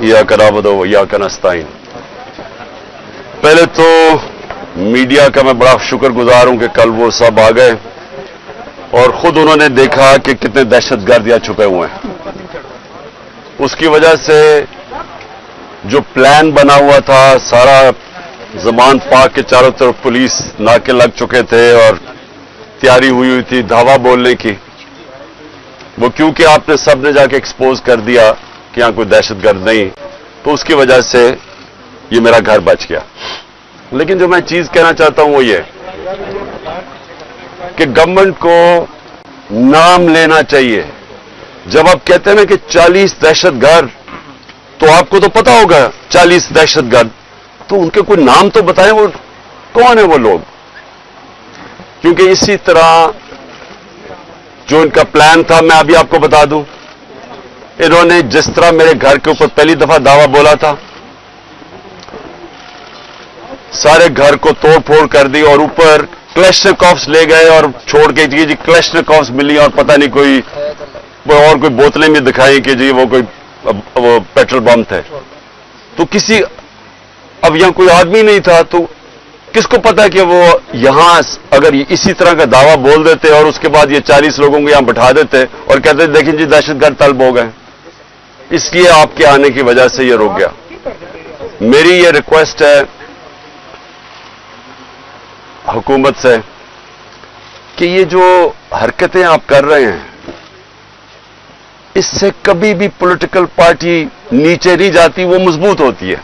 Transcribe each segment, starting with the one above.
इय्याका नअबुदु व इय्याका नस्तईन। पहले तो मीडिया का मैं बड़ा शुक्रगुजार हूं कि कल वो सब आ गए और खुद उन्होंने देखा कि कितने दहशतगर्द यहाँ छुपे हुए हैं। उसकी वजह से जो प्लान बना हुआ था, सारा ज़मान पार्क के चारों तरफ पुलिस नाके लग चुके थे और तैयारी हुई थी धावा बोलने की, वो क्योंकि आपने सबने जाके एक्सपोज कर दिया कि यहां कोई दहशतगर्द नहीं, तो उसकी वजह से ये मेरा घर बच गया। लेकिन जो मैं चीज कहना चाहता हूं वो ये कि गवर्नमेंट को नाम लेना चाहिए। जब आप कहते हैं ना कि 40 दहशतगर्द, तो आपको तो पता होगा 40 दहशतगर्द, तो उनके कोई नाम तो बताएं, वो कौन है वो लोग। क्योंकि इसी तरह जो इनका प्लान था, मैं अभी आपको बता दूं, इन्होंने जिस तरह मेरे घर के ऊपर पहली दफा दावा बोला था, सारे घर को तोड़ फोड़ कर दी और ऊपर क्लैशनिकोव्स ले गए और छोड़ के जी क्लैशनिकोव्स मिली और पता नहीं कोई और कोई बोतलें भी दिखाई कि जी वो कोई वो पेट्रोल बम थे। तो किसी, अब यहां कोई आदमी नहीं था, तो किसको पता कि वो यहां अगर इसी तरह का दावा बोल देते और उसके बाद ये 40 लोगों को यहां बैठा देते और कहते देखें जी दहशतगर्द तलब हो गए। इसलिए आपके आने की वजह से ये रुक गया। मेरी ये रिक्वेस्ट है हुकूमत से कि ये जो हरकतें आप कर रहे हैं, इससे कभी भी पॉलिटिकल पार्टी नीचे नहीं जाती, वो मजबूत होती है।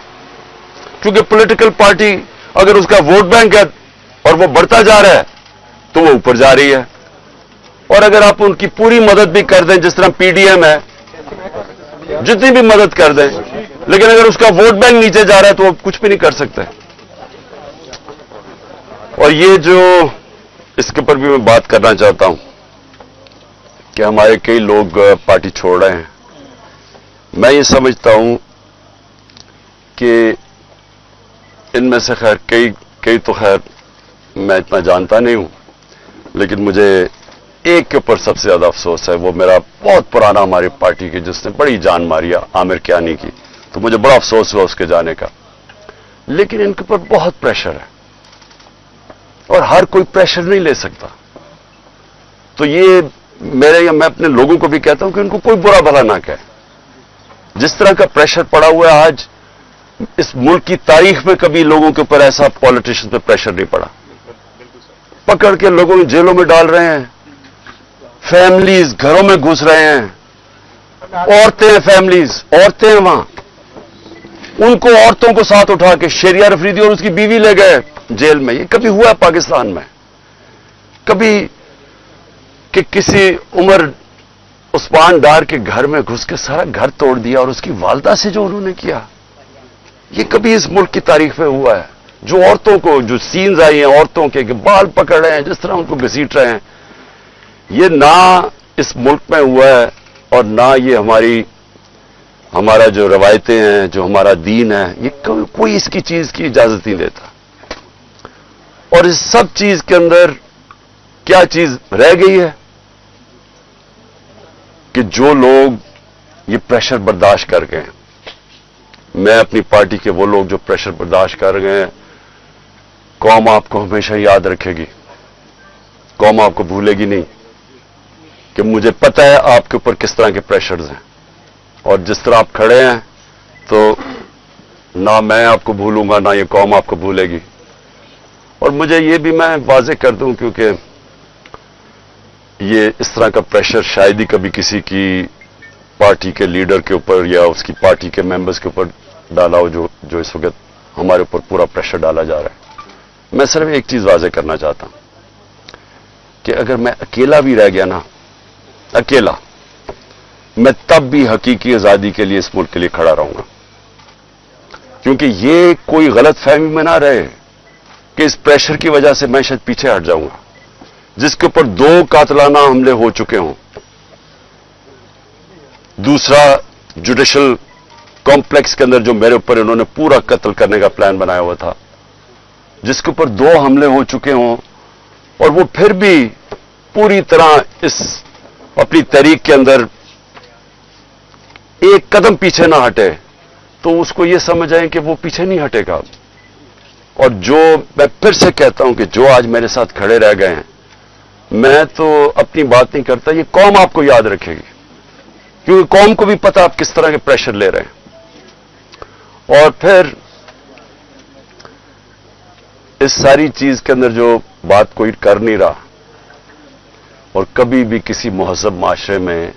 क्योंकि पॉलिटिकल पार्टी अगर उसका वोट बैंक है और वो बढ़ता जा रहा है तो वो ऊपर जा रही है, और अगर आप उनकी पूरी मदद भी कर दें, जिस तरह पीडीएम है, जितनी भी मदद कर दें, लेकिन अगर उसका वोट बैंक नीचे जा रहा है तो वो कुछ भी नहीं कर सकते। और ये जो इसके ऊपर भी मैं बात करना चाहता हूं कि हमारे कई लोग पार्टी छोड़ रहे हैं। मैं ये समझता हूं कि इनमें से खैर कई तो खैर मैं इतना जानता नहीं हूं, लेकिन मुझे एक के ऊपर सबसे ज्यादा अफसोस है। वो मेरा बहुत पुराना हमारी पार्टी की, जिसने बड़ी जान मारी, आमिर कियानी की, तो मुझे बड़ा अफसोस हुआ उसके जाने का। लेकिन इनके ऊपर बहुत प्रेशर है और हर कोई प्रेशर नहीं ले सकता। तो ये मैं अपने लोगों को भी कहता हूं कि उनको कोई बुरा भला ना कहे। जिस तरह का प्रेशर पड़ा हुआ है आज, इस मुल्क की तारीख में कभी लोगों के ऊपर ऐसा पॉलिटिशियन पे प्रेशर नहीं पड़ा। पकड़ के लोगों को जेलों में डाल रहे हैं, फैमिलीज घरों में घुस रहे हैं, औरतें हैं, फैमिलीज औरतें हैं वहां, उनको औरतों को साथ उठा के शेरिया रफरीदी और उसकी बीवी ले गए जेल में। ये कभी हुआ पाकिस्तान में? कभी कि किसी उमर उस्मान डार के घर में घुस के सारा घर तोड़ दिया और उसकी वालदा से जो उन्होंने किया, ये कभी इस मुल्क की तारीख में हुआ है? जो औरतों को, जो सीन्स आई हैं औरतों के बाल पकड़ रहे हैं, जिस तरह उनको घसीट रहे हैं, ये ना इस मुल्क में हुआ है और ना ये हमारा जो रवायतें हैं, जो हमारा दीन है, ये कोई इसकी चीज की इजाजत नहीं देता। और इस सब चीज के अंदर क्या चीज रह गई है कि जो लोग ये प्रेशर बर्दाश्त कर गए, मैं अपनी पार्टी के वो लोग जो प्रेशर बर्दाश्त कर गए हैं, कौम आपको हमेशा याद रखेगी, कौम आपको भूलेगी नहीं। कि मुझे पता है आपके ऊपर किस तरह के प्रेशर्स हैं और जिस तरह आप खड़े हैं, तो ना मैं आपको भूलूंगा ना ये कौम आपको भूलेगी। और मुझे ये भी मैं वाज़ेह कर दूं, क्योंकि ये इस तरह का प्रेशर शायद ही कभी किसी की पार्टी के लीडर के ऊपर या उसकी पार्टी के मेंबर्स के ऊपर डाला हो, जो इस वक्त हमारे ऊपर पूरा प्रेशर डाला जा रहा है। मैं सिर्फ एक चीज वाज़ेह करना चाहता हूं कि अगर मैं अकेला भी रह गया ना, अकेला, मैं तब भी हकीकी आजादी के लिए इस मुल्क के लिए खड़ा रहूंगा। क्योंकि ये कोई गलत फहमी में ना रहे कि इस प्रेशर की वजह से मैं शायद पीछे हट जाऊंगा। जिसके ऊपर 2 कातलाना हमले हो चुके हों, दूसरा जुडिशल कॉम्प्लेक्स के अंदर जो मेरे ऊपर इन्होंने पूरा कत्ल करने का प्लान बनाया हुआ था, जिसके ऊपर 2 हमले हो चुके हों और वो फिर भी पूरी तरह इस अपनी तहरीक के अंदर एक कदम पीछे ना हटे, تو اس کو یہ سمجھ آئے کہ وہ پیچھے نہیں ہٹے گا. اور جو میں پھر سے کہتا ہوں کہ جو آج میرے ساتھ کھڑے رہ گئے ہیں, میں تو اپنی بات نہیں کرتا, یہ قوم آپ کو یاد رکھے گی, کیونکہ قوم کو بھی پتا آپ کس طرح کے پریشر لے رہے ہیں. اور پھر اس ساری چیز کے اندر جو بات کوئی کر نہیں رہا, اور کبھی بھی کسی مہذب معاشرے میں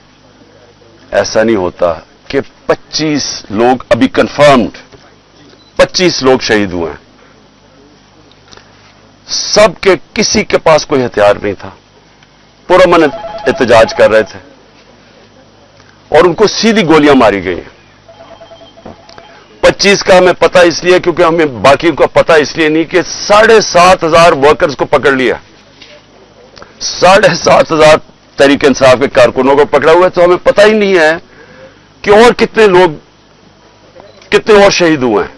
ایسا نہیں ہوتا کہ 25 لوگ ابھی کنفرمڈ 25 لوگ شہید ہوئے ہیں. سب کے کسی کے پاس کوئی ہتھیار نہیں تھا, پرامن احتجاج کر رہے تھے, اور ان کو سیدھی گولیاں ماری گئی. 25 کا ہمیں پتا اس لیے کیونکہ ہمیں باقی کا پتا اس لیے نہیں کہ 7,500 ورکرز کو پکڑ لیا, 7,500 تحریک انصاف کے کارکنوں کو پکڑا ہوا ہے. تو ہمیں پتا ہی نہیں ہے کہ اور کتنے اور شہید ہوئے ہیں.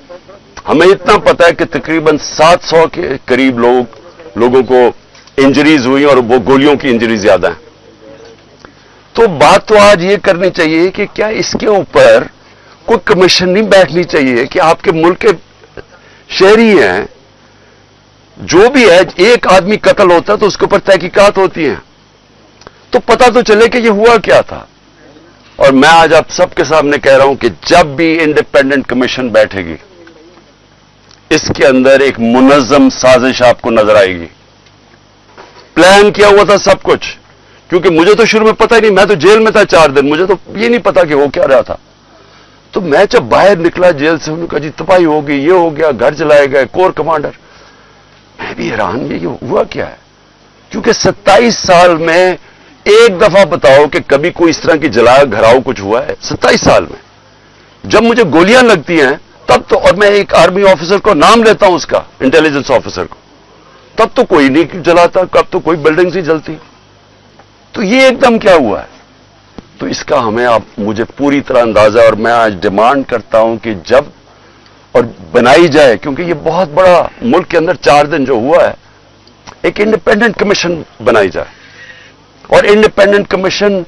ہمیں اتنا پتا ہے کہ تقریباً 700 کے قریب لوگوں کو انجریز ہوئی, اور وہ گولیوں کی انجری زیادہ ہیں. تو بات تو آج یہ کرنی چاہیے کہ کیا اس کے اوپر کوئی کمیشن نہیں بیٹھنی چاہیے کہ آپ کے ملک کے شہری ہیں, جو بھی ہے, ایک آدمی قتل ہوتا ہے تو اس کے اوپر تحقیقات ہوتی ہیں, تو پتہ تو چلے کہ یہ ہوا کیا تھا. اور میں آج آپ سب کے سامنے کہہ رہا ہوں کہ جب بھی انڈیپینڈنٹ کمیشن بیٹھے گی, اس کے اندر ایک منظم سازش آپ کو نظر آئے گی. پلان کیا ہوا تھا سب کچھ, کیونکہ مجھے تو شروع میں پتہ ہی نہیں, میں تو جیل میں تھا 4 دن, مجھے تو یہ نہیں پتا کہ وہ کیا رہا تھا. تو میں جب باہر نکلا جیل سے, انہوں نے کہا جی تباہی ہو گئی, یہ ہو گیا, گھر جلائے گئے, کور کمانڈر. میں بھی حیران, یہ ہوا کیا ہے, کیونکہ 27 سال میں ایک دفعہ بتاؤ کہ کبھی کوئی اس طرح کی جلا گھراؤ کچھ ہوا ہے 27 سال میں. جب مجھے گولیاں لگتی ہیں تب تو, اور میں ایک آرمی آفیسر کو نام لیتا ہوں اس کا, انٹیلیجنس آفیسر کو, تب تو کوئی نہیں جلاتا, کب تو کوئی بلڈنگ نہیں جلتی. تو یہ ایک دم کیا ہوا ہے؟ تو اس کا ہمیں مجھے پوری طرح اندازہ, اور میں آج ڈیمانڈ کرتا ہوں کہ جب اور بنائی جائے, کیونکہ یہ بہت بڑا ملک کے اندر 4 دن جو ہوا ہے, ایک انڈیپینڈنٹ کمیشن بنائی جائے. اور انڈیپینڈنٹ کمیشن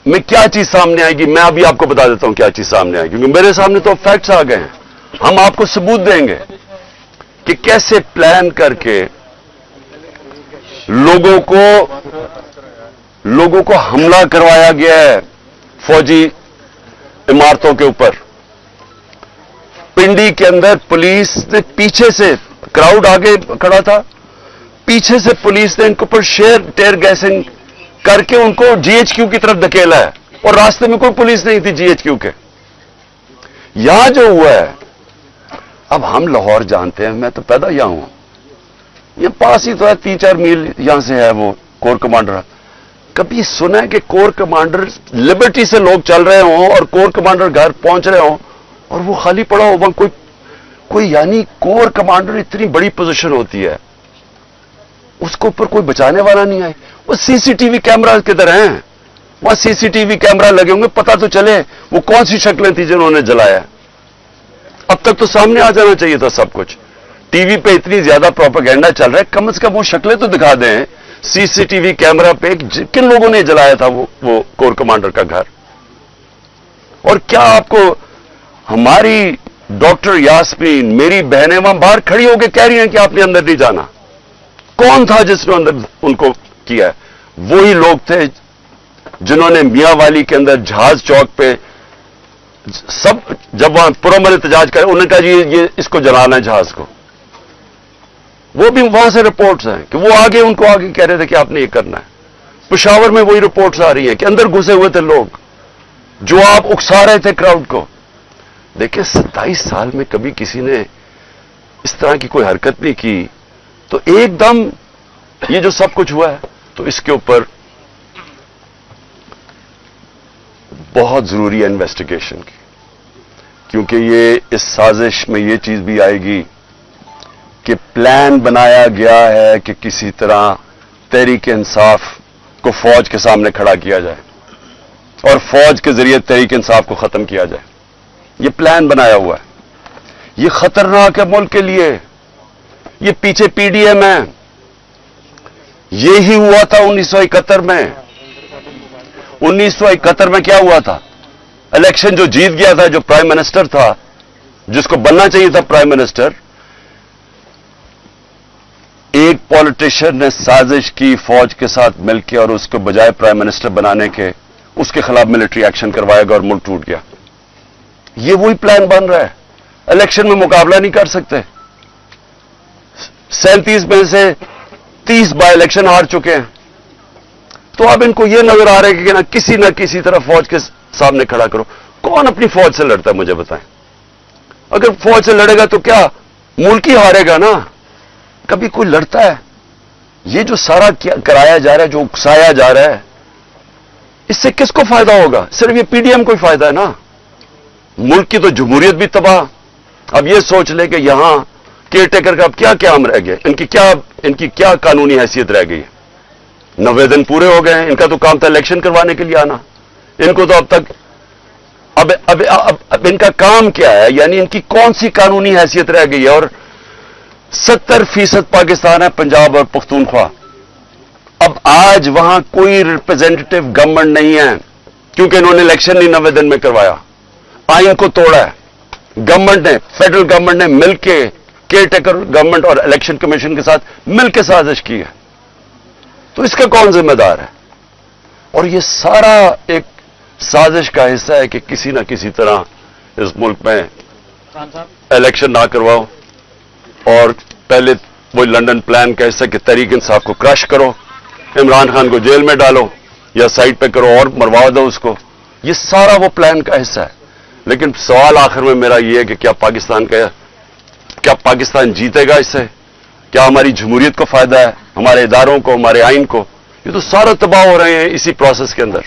میں کیا چیز سامنے آئے گی, میں ابھی آپ کو بتا دیتا ہوں کیا چیز سامنے آئے گی, کیونکہ میرے سامنے تو فیکٹس آ گئے ہیں. ہم آپ کو ثبوت دیں گے کہ کیسے پلان کر کے لوگوں کو حملہ کروایا گیا ہے فوجی عمارتوں کے اوپر. پنڈی کے اندر پولیس نے پیچھے سے, کراؤڈ آگے کھڑا تھا, پیچھے سے پولیس نے ان کے اوپر ٹیئر گیسنگ کر کے ان کو GHQ کی طرف دھکیلا ہے, اور راستے میں کوئی پولیس نہیں تھی GHQ کے. یہاں جو ہوا ہے, اب ہم لاہور جانتے ہیں, میں تو پیدا یہاں ہوں, یہ پاس ہی تو ہے, 3-4 میل یہاں سے ہے وہ کور کمانڈر. کبھی سنا ہے کہ کور کمانڈر لبرٹی سے لوگ چل رہے ہوں اور کور کمانڈر گھر پہنچ رہے ہوں اور وہ خالی پڑا ہو وہاں کوئی یعنی کور کمانڈر اتنی بڑی پوزیشن ہوتی ہے, اس کے اوپر کوئی بچانے والا نہیں آئے. وہ CCTV کیمرہ کدھر ہیں, وہاں CCTV کیمرہ لگے ہوں گے, پتہ تو چلے وہ کون سی شکلیں تھیں جنہوں نے جلایا. اب تک تو سامنے آ جانا چاہیے تھا سب کچھ. ٹی وی پہ اتنی زیادہ پروپیگنڈا چل رہا ہے, کم از کم وہ شکلیں تو دکھا دیں CCTV کیمرہ پہ کن لوگوں نے جلایا تھا وہ کور کمانڈر کا گھر. اور کیا آپ کو ہماری ڈاکٹر یاسمین, میری بہنیں وہاں باہر کھڑی ہو کے کہہ رہی ہیں کہ آپ نے اندر نہیں جانا. کون تھا جس نے اندر ان کو کیا ہے؟ وہی لوگ تھے جنہوں نے میاں والی کے اندر جہاز چوک پہ سب جب وہاں پرامن احتجاج کرے, انہوں نے کہا جی یہ اس کو جلانا ہے جہاز کو. وہ بھی وہاں سے رپورٹس ہیں کہ وہ آگے ان کو آگے کہہ رہے تھے کہ آپ نے یہ کرنا ہے. پشاور میں وہی رپورٹس آ رہی ہیں کہ اندر گھسے ہوئے تھے لوگ جو آپ اکسا رہے تھے کراؤڈ کو. دیکھیں 27 سال میں کبھی کسی نے اس طرح کی کوئی حرکت نہیں کی, تو ایک دم یہ جو سب کچھ ہوا ہے, تو اس کے اوپر بہت ضروری ہے انویسٹیگیشن کی, کیونکہ یہ اس سازش میں یہ چیز بھی آئے گی کہ پلان بنایا گیا ہے کہ کسی طرح تحریک انصاف کو فوج کے سامنے کھڑا کیا جائے اور فوج کے ذریعے تحریک انصاف کو ختم کیا جائے. یہ پلان بنایا ہوا ہے. یہ خطرناک ہے ملک کے لیے. یہ پیچھے PDM ہے. یہی ہوا تھا 1971 میں. 1971 میں کیا ہوا تھا؟ الیکشن جو جیت گیا تھا, جو پرائم منسٹر تھا, जिसको बनना चाहिए था प्राइम मिनिस्टर, एक पॉलिटिशियन ने साजिश की फौज के साथ मिलकर और उसको बजाय प्राइम मिनिस्टर बनाने के उसके खिलाफ मिलिट्री एक्शन करवाएगा और मुल्क टूट गया। ये वही प्लान बन रहा है। इलेक्शन में मुकाबला नहीं कर सकते। 37 में से 30 बाय इलेक्शन हार चुके हैं। तो अब इनको ये नजर आ रहा है कि ना किसी तरह फौज के सामने खड़ा करो। कौन अपनी फौज से लड़ता है मुझे बताएं? अगर फौज से लड़ेगा तो क्या मुल्क ही हारेगा ना? कभी कोई लड़ता है? ये जो सारा कराया जा रहा है, जो उकसाया जा रहा है, इससे किसको फायदा होगा? सिर्फ ये पीडीएम को ही फायदा है ना। मुल्क की तो जमहूरियत भी तबाह। अब ये सोच ले कि यहां केयर टेकर का अब क्या काम रह गया, इनकी क्या कानूनी हैसियत रह गई है? 90 दिन पूरे हो गए हैं। इनका तो काम था इलेक्शन करवाने के लिए आना। इनको तो अब तक अब इनका काम क्या है? यानी इनकी कौन सी कानूनी हैसियत रह गई है? और 70% पाकिस्तान है, पंजाब और पख्तूनख्वा। अब आज वहां कोई रिप्रेजेंटेटिव गवर्नमेंट नहीं है क्योंकि इन्होंने इलेक्शन नहीं 90 दिन में करवाया, आइन को तोड़ा है। गवर्नमेंट ने, फेडरल गवर्नमेंट ने मिलकर केयर टेकर गवर्नमेंट और इलेक्शन कमीशन के साथ मिलकर साजिश की है। तो इसका कौन जिम्मेदार है? और ये सारा एक साजिश का हिस्सा है कि किसी ना किसी तरह इस मुल्क में इलेक्शन ना करवाओ और पहले वो लंदन प्लान का हिस्सा कि तहरीक इंसाफ को क्रश करो, इमरान खान को जेल में डालो या साइड पे करो और मरवा दो उसको। ये सारा वो प्लान का हिस्सा है। लेकिन सवाल आखिर में मेरा ये है कि क्या पाकिस्तान जीतेगा इससे? क्या हमारी जमहूरियत को फायदा है, हमारे इदारों को, हमारे आइन को? ये तो सारा तबाह हो रहे हैं इसी प्रोसेस के अंदर।